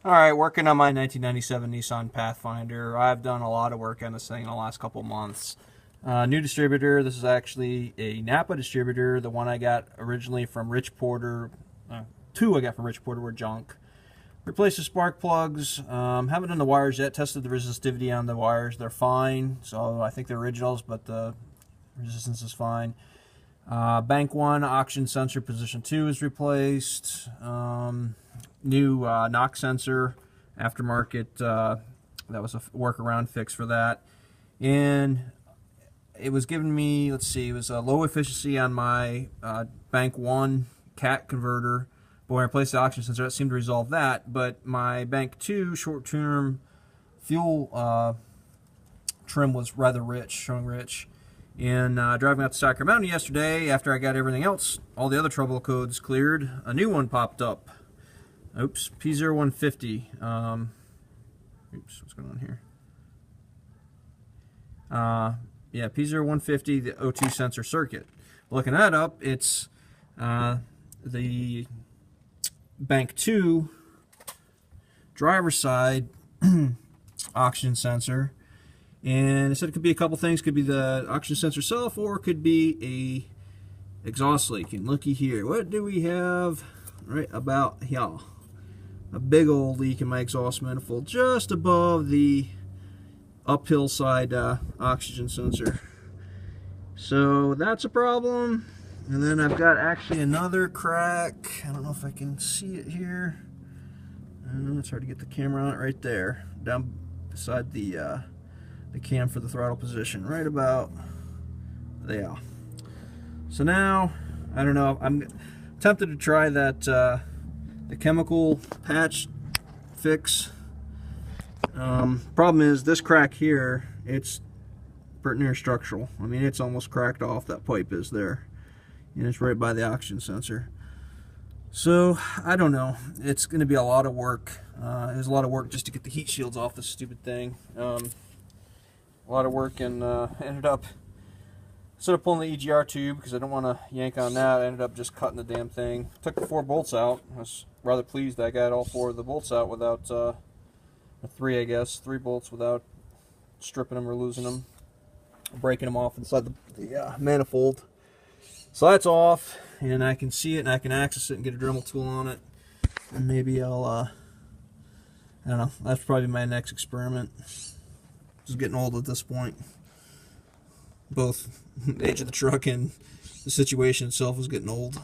Alright, working on my 1997 Nissan Pathfinder. I've done a lot of work on this thing in the last couple months. New distributor. This is actually a Napa distributor. The one I got originally from Rich Porter. Two I got from Rich Porter were junk. Replaced the spark plugs. Haven't done the wires yet. Tested the resistivity on the wires. They're fine. So I think they're originals, but the resistance is fine. Bank 1 oxygen sensor position 2 is replaced. New knock sensor, aftermarket. That was a workaround fix for that. And it was giving me, let's see, it was a low efficiency on my Bank 1 CAT converter. But when I replaced the oxygen sensor, that seemed to resolve that. But my Bank 2 short-term fuel trim was rather rich, showing rich. And driving out to Sacramento yesterday, after I got everything else, all the other trouble codes cleared, a new one popped up. Oops, P0150. Oops, what's going on here? Yeah, P0150, the O2 sensor circuit. Looking that up, it's the Bank 2 driver's side oxygen sensor. And it said it could be a couple things. Could be the oxygen sensor itself, or it could be a exhaust leak. And looky here, what do we have right about here? A big old leak in my exhaust manifold just above the uphill side oxygen sensor. So that's a problem. And then I've got actually another crack. I don't know if I can see it here. It's hard to get the camera on it right there, down beside the cam for the throttle position, right about there. So now, I don't know, I'm tempted to try that the chemical patch fix. Problem is, this crack here, it's pretty near structural. I mean, it's almost cracked off, that pipe is there. And it's right by the oxygen sensor. So, I don't know. It's going to be a lot of work. There's a lot of work just to get the heat shields off this stupid thing. A lot of work, and ended up, instead of pulling the EGR tube, because I don't want to yank on that, I ended up just cutting the damn thing. Took the 4 bolts out. I was rather pleased that I got all 4 of the bolts out without, 3 I guess, 3 bolts without stripping them or losing them, breaking them off inside the manifold. So that's off, and I can see it, and I can access it and get a Dremel tool on it. And maybe I'll, I don't know, that's probably my next experiment. Just getting old at this point. Both the age of the truck and the situation itself is getting old.